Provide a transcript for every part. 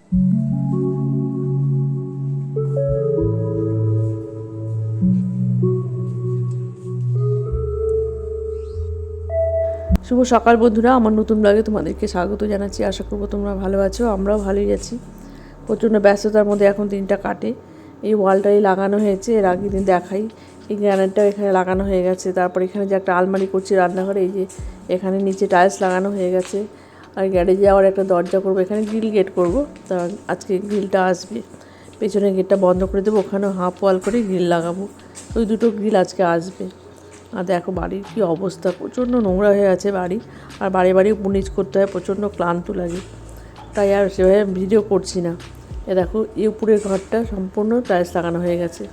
শুভ সকাল বন্ধুরা, আমার নতুন ব্লগে তোমাদেরকে স্বাগত জানাচ্ছি। আশা করবো তোমরা ভালো আছো, আমরাও ভালোই আছি। প্রচণ্ড ব্যস্ততার মধ্যে এখন দিনটা কাটে। এই ওয়ালটাই লাগানো হয়েছে, এর আগের দিন দেখাই। এই গ্রানাইটটাও এখানে লাগানো হয়ে গেছে। তারপর এখানে যে একটা আলমারি করছি রান্নাঘরে, এই যে এখানে নিচে টাইলস লাগানো হয়ে গেছে। আর গ্যারেজে যাওয়ার একটা দরজা করবো, এখানে গ্রিল গেট করবো। তা আজকে গ্রিলটা আসবে, পেছনের গেটটা বন্ধ করে দেবো, ওখানেও হাফ ওয়াল করে গ্রিল লাগাবো। ওই দুটো গ্রিল আজকে আসবে। আর দেখো বাড়ির কী অবস্থা, প্রচণ্ড নোংরা হয়ে আছে বাড়ি। আর বাড়ি বাড়ি পুনিজ করতে হয়, প্রচণ্ড ক্লান্ত লাগে, তাই আর সেভাবে ভিডিও করছি না। এ দেখো এই উপরের ঘরটা সম্পূর্ণ টাইলস লাগানো হয়ে গেছে।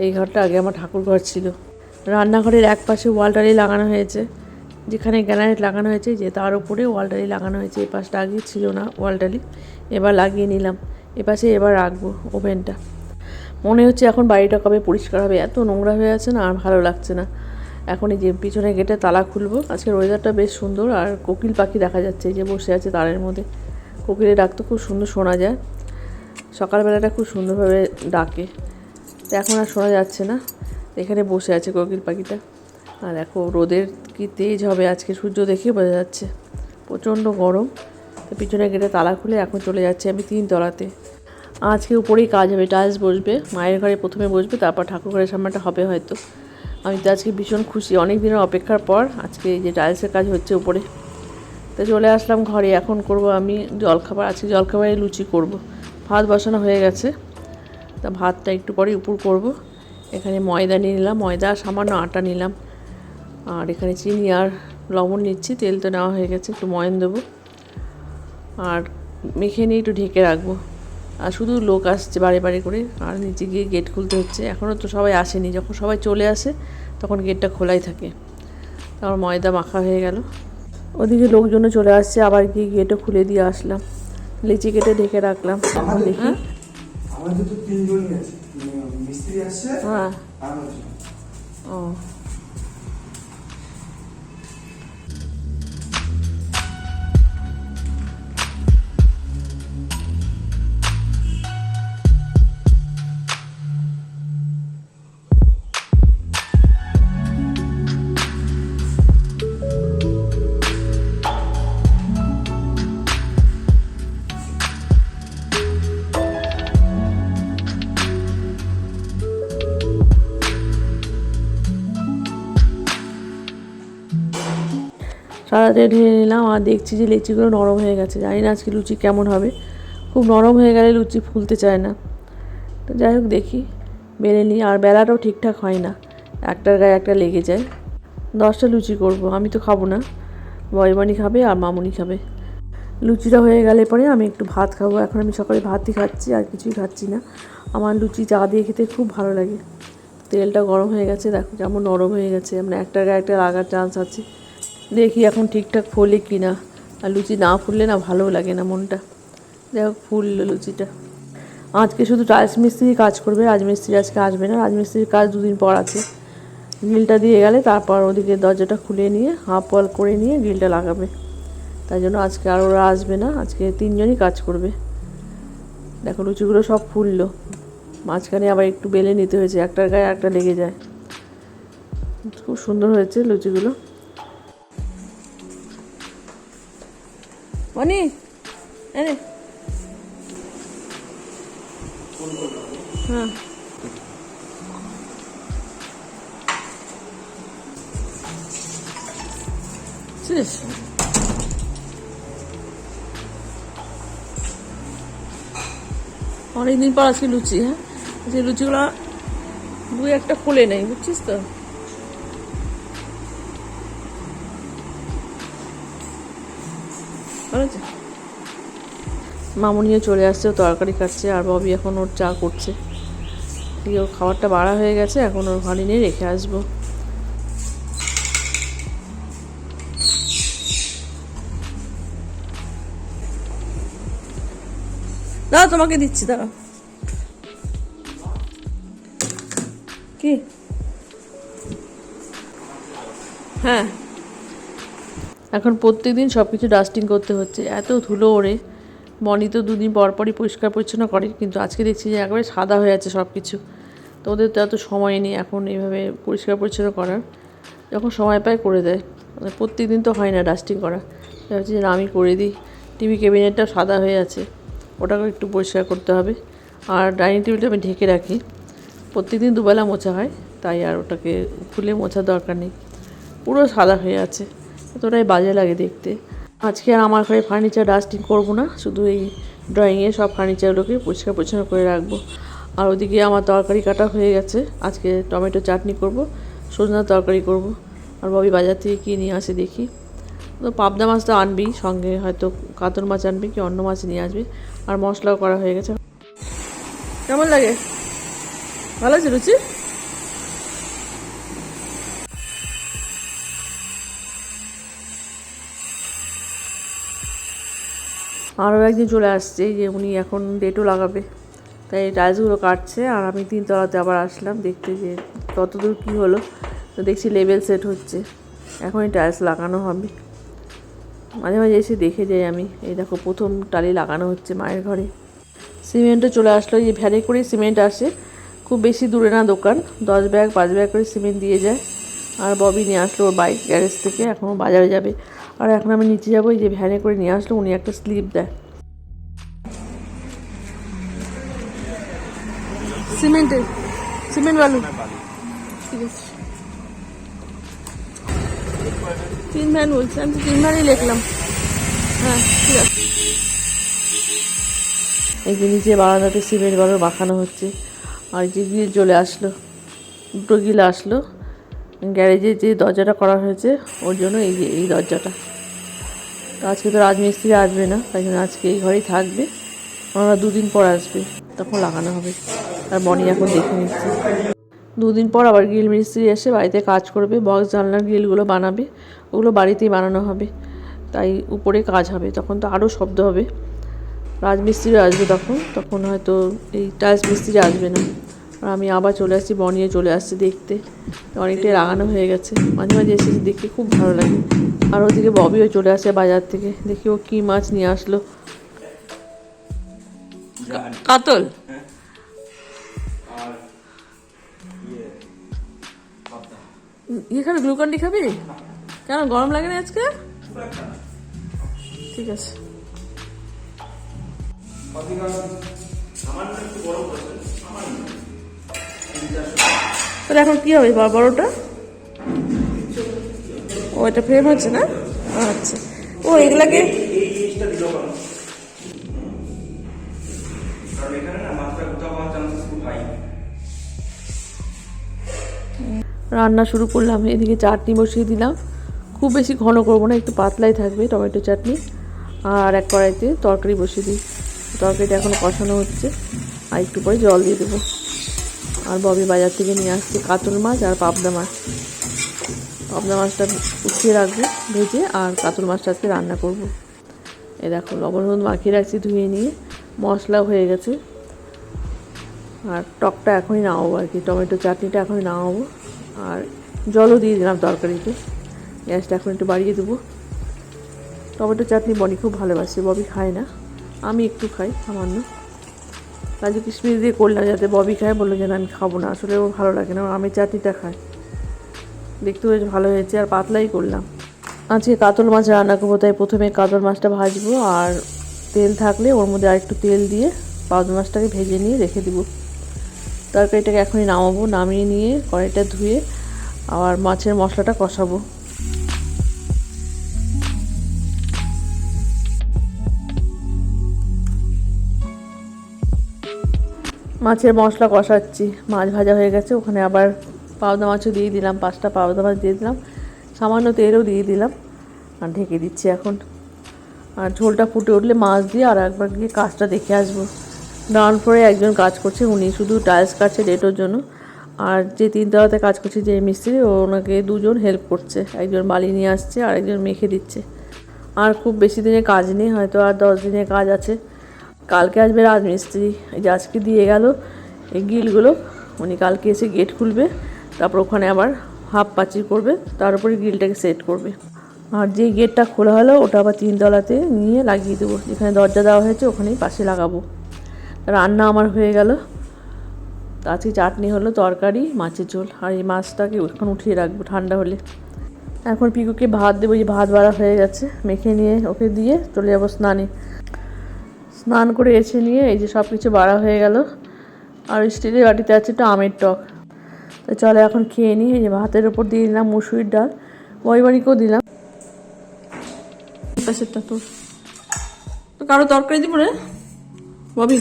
এই ঘরটা আগে আমার ঠাকুর ঘর ছিল। রান্নাঘরের এক পাশে ওয়ালটারি লাগানো হয়েছে, যেখানে গ্রানাইট লাগানো হয়েছে যে তার উপরে ওয়ালটারি লাগানো হয়েছে। এই পাশটা আগে ছিল না ওয়ালটারি, এবার লাগিয়ে নিলাম। এ পাশে এবার রাখবো ওভেনটা। মনে হচ্ছে এখন বাড়িটা কবে পরিষ্কার হবে, এত নোংরা হয়ে আছে না, আর ভালো লাগছে না। এখন এই যে পিছনে গেটে তালা খুলবো। আজকের ওয়েদারটা বেশ সুন্দর, আর কোকিল পাখি দেখা যাচ্ছে এই যে বসে আছে তারের মধ্যে। কোকিলের ডাক তো খুব সুন্দর শোনা যায়, সকালবেলাটা খুব সুন্দরভাবে ডাকে। তো এখন আর শোনা যাচ্ছে না, এখানে বসে আছে কোকিল পাখিটা। আর দেখো রোদের কি তেজ হবে আজকে, সূর্য দেখে বোঝা যাচ্ছে প্রচণ্ড গরম। তো পিছনে গেটে তালা খুলে এখন চলে যাচ্ছে আমি 3 তলাতে। আজকে উপরেই কাজ হবে, টাইলস বসবে, মায়ের ঘরে প্রথমে বসবে, তারপর ঠাকুর ঘরের সামনেটা হবে হয়তো। আমি তো আজকে ভীষণ খুশি, অনেক দিনের অপেক্ষার পর আজকে এই যে টাইলসের কাজ হচ্ছে উপরে। তো চলে আসলাম ঘরে, এখন করব আমি জলখাবার। আজকে জলখাবারে লুচি করব। ভাত বসানো হয়ে গেছে, তা ভাতটা একটু পরে উপর করব। এখানে ময়দা নিয়ে নিলাম, ময়দা আর সামান্য আটা নিলাম। আর এখানে চিনি আর লবণ নিচ্ছি, তেল তো নেওয়া হয়ে গেছে, একটু ময়ন দেবো। আর মেখে নিয়ে একটু ঢেকে রাখবো। আর শুধু লোক আসছে বাড়ি বাড়ি করে, আর নিচে গিয়ে গেট খুলতে হচ্ছে। এখনও তো সবাই আসেনি, যখন সবাই চলে আসে তখন গেটটা খোলাই থাকে। তারপর ময়দা মাখা হয়ে গেল, ওদিকে লোকজনও চলে আসছে, আবার গিয়ে গেটও খুলে দিয়ে আসলাম। লিচি কেটে ঢেকে রাখলাম। দেখি আমাদের তো 3 জনই আছে, মিস্ত্রি আসছে। হ্যাঁ, ও সারাতে ঢেলে নিলাম। আর দেখছি যে লিচিগুলো নরম হয়ে গেছে, জানি না আজকে লুচি কেমন হবে। খুব নরম হয়ে গেলে লুচি ফুলতে চায় না। তো যাই হোক দেখি, বেলে নিই। আর বেলাটাও ঠিকঠাক হয় না, একটার গায়ে একটা লেগে যায়। 10টা লুচি করব, আমি তো খাবো না, বয়মানি খাবে আর মামুনি খাবে। লুচিটা হয়ে গেলে পরে আমি একটু ভাত খাবো। এখন আমি সকালে ভাতই খাচ্ছি, আর কিছুই খাচ্ছি না। আমার লুচি চা দিয়ে খেতে খুব ভালো লাগে। তেলটা গরম হয়ে গেছে, দেখো যেমন নরম হয়ে গেছে, মানে একটার গায়ে একটা লাগার চান্স আছে। দেখি এখন ঠিকঠাক ফোলে কি না। আর লুচি না ফুললে না ভালোও লাগে না মনটা। দেখো ফুললো লুচিটা। আজকে শুধু টাইলস মিস্ত্রি কাজ করবে, রাজমিস্ত্রি আজকে আসবে না। রাজমিস্ত্রির কাজ 2 দিন পর আছে। গ্রিলটা দিয়ে গেলে তারপর ওদিকে দরজাটা খুলে নিয়ে হাফ ওয়াল করে নিয়ে গ্রিলটা লাগাবে। তাই জন্য আজকে আর ওরা আসবে না, আজকে 3 জনই কাজ করবে। দেখো লুচিগুলো সব ফুললো, মাঝখানে আবার একটু বেলে নিতে হয়েছে, একটার গায়ে একটা লেগে যায়। খুব সুন্দর হয়েছে লুচিগুলো। মনি এনে হ্যাঁ, শেষ। অনেকদিন পর আজকে লুচি। হ্যাঁ, আজকে লুচিগুলো 2-1টা ফুলে নেই, বুঝছিস তো। ভালো আছে। মামুনিও চলে আসছে, ও তরকারি খাচ্ছে, আর ববি এখন ওর চা করছে। ঠিক ওর খাবারটা বাড়া হয়ে গেছে, এখন ওর ঘরে নিয়ে রেখে আসবো। দাও তোমাকে দিচ্ছি, দাঁড়াও। কি? হ্যাঁ, এখন প্রত্যেক দিন সব কিছু ডাস্টিং করতে হচ্ছে, এত ধুলো ওড়ে। বনি তো দুদিন পর পরই পরিষ্কার পরিচ্ছন্ন করে, কিন্তু আজকে দেখছি যে একবারে সাদা হয়ে আছে সব কিছু। তো ওদের তো এত সময় নেই এখন এইভাবে পরিষ্কার পরিচ্ছন্ন করার, যখন সময় পায় করে দেয়, মানে প্রত্যেক দিন তো হয় না ডাস্টিং করা। ভাবছি যে না আমি করে দিই। টিভি ক্যাবিনেটটাও সাদা হয়ে আছে, ওটাকেও একটু পরিষ্কার করতে হবে। আর ডাইনিং টেবিলটা আমি ঢেকে রাখি, প্রত্যেকদিন দুবেলা মোছা হয়, তাই আর ওটাকে খুলে মোছার দরকার নেই। পুরো সাদা হয়ে আছে, এতটাই বাজে লাগে দেখতে। আজকে আর আমার ঘরে ফার্নিচার ডাস্টিং করবো না, শুধু এই ড্রয়িংয়ে সব ফার্নিচারগুলোকে পরিষ্কার পরিচ্ছন্ন করে রাখবো। আর ওদিকে আমার তরকারি কাটা হয়ে গেছে, আজকে টমেটো চাটনি করব, সজনার তরকারি করব। আর ববি বাজার থেকে কী নিয়ে আসে দেখি। তো পাবদা মাছ তো আনবি, সঙ্গে হয়তো কাতল মাছ আনবি কি অন্য মাছ নিয়ে আসবি। আর মশলাও করা হয়ে গেছে। কেমন লাগে? ভালো আছে রুচি? আরও একদিন চলে আসছে যে উনি এখন ডেটও লাগাবে, তাই টাইলসগুলো কাটছে। আর আমি তিনতলাতে আবার আসলাম দেখতে যে কতদূর কী হলো। তো দেখছি লেভেল সেট হচ্ছে, এখনই টাইলস লাগানো হবে। মাঝে মাঝে এসে দেখে যাই আমি। এই দেখো প্রথম টালি লাগানো হচ্ছে মায়ের ঘরে। সিমেন্টও চলে আসলো, এই ভ্যানে করেই সিমেন্ট আসে, খুব বেশি দূরে না দোকান, 10 ব্যাগ 5 ব্যাগ করে সিমেন্ট দিয়ে যায়। আর ববি নিয়ে আসলো ওর বাইক গ্যারেজ থেকে, এখন বাজারে যাবে। আর এখন আমি নিচে যাবো, এই যে ভ্যানে করে নিয়ে আসলো, উনি একটা স্লিপ দেয়। সিমেন্ট বালু ঠিক আছে, 3 ভ্যান বলছে, আমি তো 3 ভ্যানই লিখলাম। হ্যাঁ ঠিক আছে। এই যে নিচে বারান্দাতে সিমেন্ট বালু মাখানো হচ্ছে। আর যে গ্রিল চলে আসলো, দুটো গ্রিল আসলো। গ্যারেজে যে দরজাটা করা হয়েছে ওর জন্য এই যে এই দরজাটা। তো আজকে তো রাজমিস্ত্রি আসবে না, তাই জন্য আজকে এই ঘরেই থাকবে। ওনারা 2 দিন পর আসবে, তখন লাগানো হবে। আর বনি এখন দেখে নিচ্ছে। 2 দিন পর আবার গ্রিল মিস্ত্রি এসে বাড়িতে কাজ করবে, বক্স জানলার গ্রিলগুলো বানাবে, ওগুলো বাড়িতেই বানানো হবে। তাই উপরে কাজ হবে, তখন তো আরও শব্দ হবে। রাজমিস্ত্রি আসবে তখন, তখন হয়তো এই টাইলস মিস্ত্রি আসবে না। আর আমি আবার চলে আসছি, বনিয়ে চলে আসছি দেখতে। অনেকটাই লাগানো হয়ে গেছে, মাঝে মাঝে এসে দেখে খুব ভালো লাগে। আর ওদিকে ববিও চলে আসে বাজার থেকে, দেখি ও কী মাছ নিয়ে আসলো। কাতল। এখানে গ্লুকন্ডি খাবি? কেন গরম লাগে না আজকে? ঠিক আছে। এখন কি হবে বড়টা? ও এটা ফ্রেম হচ্ছে না? আচ্ছা, ও এগুলাকে রান্না শুরু করলাম। এদিকে চাটনি বসিয়ে দিলাম, খুব বেশি ঘন করবো না, একটু পাতলাই থাকবে টমেটো চাটনি। আর এক কড়াইতে তরকারি বসিয়ে দিই, তরকারিটা এখন কষানো হচ্ছে। আর একটু পরে জল দিয়ে দেবো। আর ববি বাজার থেকে নিয়ে আসছে কাতল মাছ আর পাবদা মাছ। পাবদা মাছটা উঠিয়ে রাখবো ভেজে, আর কাতল মাছটা আজকে রান্না করবো। এ দেখো লবণ হলুদ মাখিয়ে রাখছি ধুয়ে নিয়ে, মশলা হয়ে গেছে। আর টকটা এখনই নামাবো আর কি, টমেটো চাটনিটা এখনই নামাবো। আর জলও দিয়ে দিলাম তরকারিতে, গ্যাসটা এখন একটু বাড়িয়ে দেবো। টমেটো চাটনি বনি খুব ভালোবাসে, ববি খায় না, আমি একটু খাই সামান্য। কাজু কিশমিশ দিয়ে করলাম যাতে ববি খায়, বললো যে না আমি খাবো না, আসলে ও ভালো লাগে না, আমের চাটনিটা খায়। দেখতে বেশ ভালো হয়েছে, আর পাতলাই করলাম। আজকে কাতল মাছ রান্না করবো, তাই প্রথমে কাতল মাছটা ভাজবো। আর তেল থাকলে ওর মধ্যে আরেকটু তেল দিয়ে পাবদা মাছটাকে ভেজে নিয়ে রেখে দেবো। তরকারিটাকে এখনই নামাবো, নামিয়ে নিয়ে কড়াইটা ধুয়ে আবার মাছের মশলাটা কষাবো। মাছের মশলা কষাচ্ছি, মাছ ভাজা হয়ে গেছে, ওখানে আবার পাবদা মাছও দিয়ে দিলাম, 5টা পাবদা মাছ দিয়ে দিলাম, সামান্য তেলও দিয়ে দিলাম। আর ঢেকে দিচ্ছি এখন। আর ঝোলটা ফুটে উঠলে মাছ দিয়ে আর একবার গিয়ে কাজটা দেখে আসবো। গ্রাউন্ড ফ্লোরে একজন কাজ করছে, উনি শুধু টাইলস কাটছে ডেটোর জন্য। আর যে 3 তলাতে কাজ করছে যে মিস্ত্রি, ওনাকে 2 জন হেল্প করছে, একজন বালি নিয়ে আসছে আর একজন মেখে দিচ্ছে। আর খুব বেশি দিনের কাজ নেই, হয়তো আর 10 দিনের কাজ আছে। কালকে আসবে রাজমিস্ত্রি, এই যে আজকে দিয়ে গেল এই গ্রিলগুলো, উনি কালকে এসে গেট খুলবে, তারপর ওখানে আবার হাফ পাঁচিল করবে, তার উপরে গ্রিলটাকে সেট করবে। আর যে গেটটা খোলা হলো ওটা আবার 3 তলাতে নিয়ে লাগিয়ে দেবো, যেখানে দরজা দেওয়া হয়েছে ওখানেই পাশে লাগাবো। রান্না আমার হয়ে গেল। আজকে চাটনি হলো, তরকারি, মাছের ঝোল, আর এই মাছটাকে এখন উঠিয়ে রাখবো ঠান্ডা হলে। এখন পিকুকে ভাত দেবো, যে ভাত বাড়া হয়ে গেছে, মেখে নিয়ে ওকে দিয়ে চলে যাবো স্নানে। স্নান করে এসে নিয়ে এই যে সব কিছু বাড়া হয়ে গেল। আর স্টিলের বাটিতে আছে একটু আমের টক। তো চলো এখন খেয়ে নিই। এই যে ভাতের ওপর দিয়ে দিলাম মুসুরির ডাল, বইবাড়িকেও দিলাম। পাশেরটা তোর তো কারো তরকারি দিব রে ববি?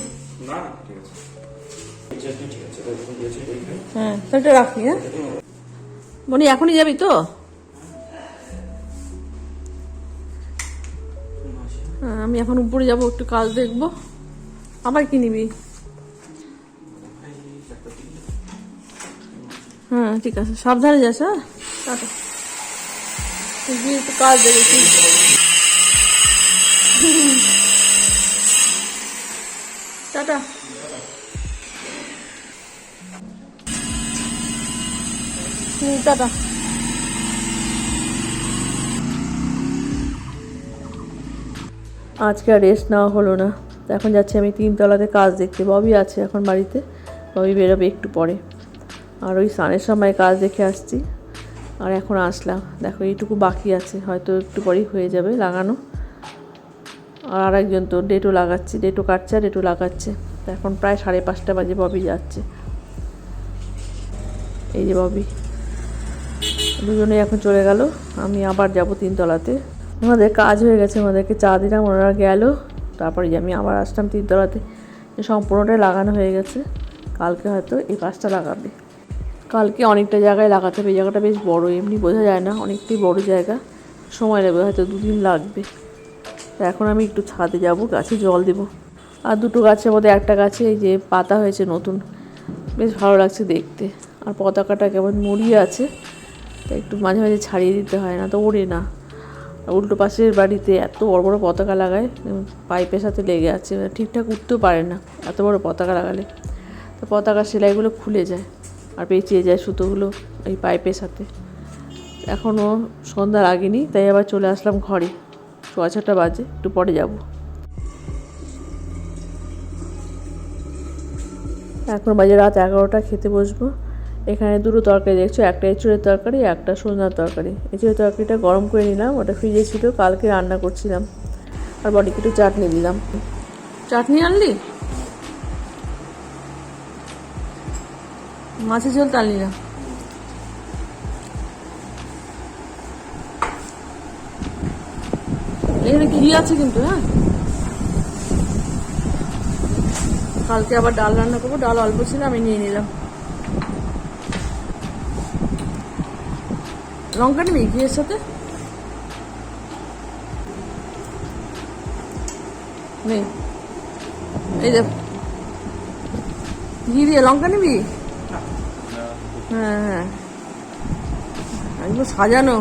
হ্যাঁ সেটা রাখি। হ্যাঁ মনি এখনই যাবি তো? হ্যাঁ আমি এখন উপরে যাবো, একটু কাজ দেখবো। আবার কি নিবি? হ্যাঁ ঠিক আছে, সাবধানে যাস। হ্যাঁ টাটা। তুই একটু কাজ দেখেছি। টাটা। টাটা। আজকে আর রেস্ট নেওয়া হলো না। তো এখন যাচ্ছি আমি 3 তলাতে কাজ দেখতে। ববি আছে এখন বাড়িতে, ববি বেরোবে একটু পরে। আর ওই স্নানের সময় কাজ দেখে আসছি, আর এখন আসলাম। দেখো এইটুকু বাকি আছে, হয়তো একটু পরেই হয়ে যাবে লাগানো। আর আরেকজন তো ডেটো লাগাচ্ছে, ডেটো কাটছে আর ডেটো লাগাচ্ছে। তো এখন প্রায় 5:30 বাজে, ববি যাচ্ছে। এই যে ববি, দুজনে এখন চলে গেল। আমি আবার যাব 3 তলাতে। আমাদের কাজ হয়ে গেছে, আমাদেরকে চা দিলাম, ওনারা গেল। তারপরে যে আমি আবার আসলাম 3 তলাতে। সম্পূর্ণটাই লাগানো হয়ে গেছে। কালকে হয়তো এই কাজটা লাগাবে। কালকে অনেকটা জায়গায় লাগাতে হবে। এই জায়গাটা বেশ বড়, এমনি বোঝা যায় না, অনেকটাই বড় জায়গা। সময় লাগবে, হয়তো 2 দিন লাগবে। তো এখন আমি একটু ছাদে যাব, গাছে জল দেবো। আর দুটো গাছের মধ্যে একটা গাছে এই যে পাতা হয়েছে নতুন, বেশ ভালো লাগছে দেখতে। আর পতাকাটা কেমন মুড়িয়ে আছে, তো একটু মাঝে মাঝে ছাড়িয়ে দিতে হয়, না তো ওড়ে না। উল্টো পাশের বাড়িতে এত বড় বড় পতাকা লাগায়, পাইপের সাথে লেগে আছে, ঠিকঠাক উঠতেও পারে না এত বড় পতাকা লাগালে। তো পতাকার সেলাইগুলো খুলে যায় আর পেঁচিয়ে যায় সুতোগুলো এই পাইপের সাথে। এখনও সন্ধ্যা লাগেনি, তাই আবার চলে আসলাম ঘরে। 6:30 বাজে, একটু পরে যাব। এখন বাজে রাত 11টা, খেতে বসবো। এখানে দুটো তরকারি দেখছো, একটা এঁচুড়ের তরকারি, একটা সজনার তরকারি। এঁচুড়ের তরকারিটা গরম করে নিলাম, ওটা ফ্রিজে ছিল, কালকে রান্না করছিলাম। আর বডিকে একটু চাটনি দিলাম। চাটনি আনলি? মাছের ঝোল টানলি না? এখানে ঘি আছে কিন্তু। হ্যাঁ কালকে আবার ডাল রান্না করবো, ডাল অল্প ছিল, আমি নিয়ে নিলাম। লঙ্কা নিবি ঘিয়ের সাথে? নেই, এই দেখ ঘি দিয়ে লঙ্কা নিবি? হ্যাঁ হ্যাঁ একদম সাজানো।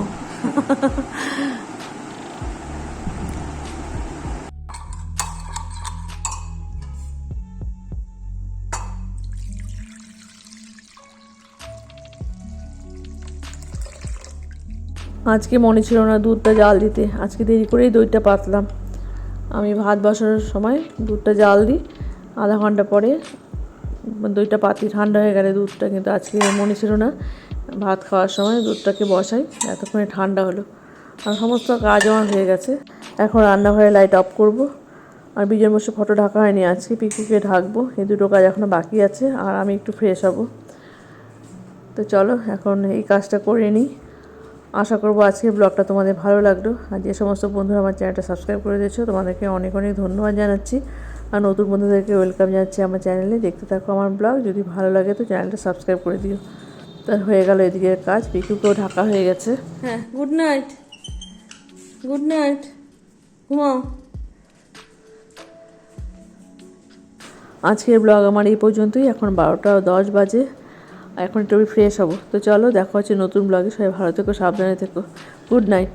আজকে মনে ছিল না দুধটা জাল দিতে, আজকে দেরি করেই দইটা পাতলাম। আমি ভাত বসানোর সময় দুধটা জাল দিই, আধা ঘন্টা পরে দইটা পাতি, ঠান্ডা হয়ে গেলে দুধটা। কিন্তু আজকে মনে ছিল না, ভাত খাওয়ার সময় দুধটাকে বসাই, এতক্ষণে ঠান্ডা হলো। আর সমস্ত কাজ আমার হয়ে গেছে। এখন রান্নাঘরে লাইট অফ করব। আর বিজয় বসে ফটো ঢাকা হয়নি, আজকে পিকুকে ঢাকবো। এই দুটো কাজ এখনও বাকি আছে, আর আমি একটু ফ্রেশ হব। তো চলো এখন এই কাজটা করে নিই। আশা করবো আজকের ব্লগটা তোমাদের ভালো লাগলো। আর যে সমস্ত বন্ধুরা আমার চ্যানেলটা সাবস্ক্রাইব করে দিয়েছো, তোমাদেরকে অনেক অনেক ধন্যবাদ জানাচ্ছি। আর নতুন বন্ধুদেরকে ওয়েলকাম জানাচ্ছি আমার চ্যানেলে। দেখতে থাকো আমার ব্লগ, যদি ভালো লাগে তো চ্যানেলটা সাবস্ক্রাইব করে দিও। তার হয়ে গেল এদিকের কাজ, পিকুকেও ঢাকা হয়ে গেছে। হ্যাঁ গুড নাইট, গুড নাইট, ঘুমাও। আজকের ব্লগ আমার এই পর্যন্তই। এখন 12:10 বাজে, এখন একটু ফ্রেশ হবো। তো চলো দেখা হচ্ছে নতুন ব্লগে। সবাই ভালো থেকো, সাবধানে থেকো। Good night.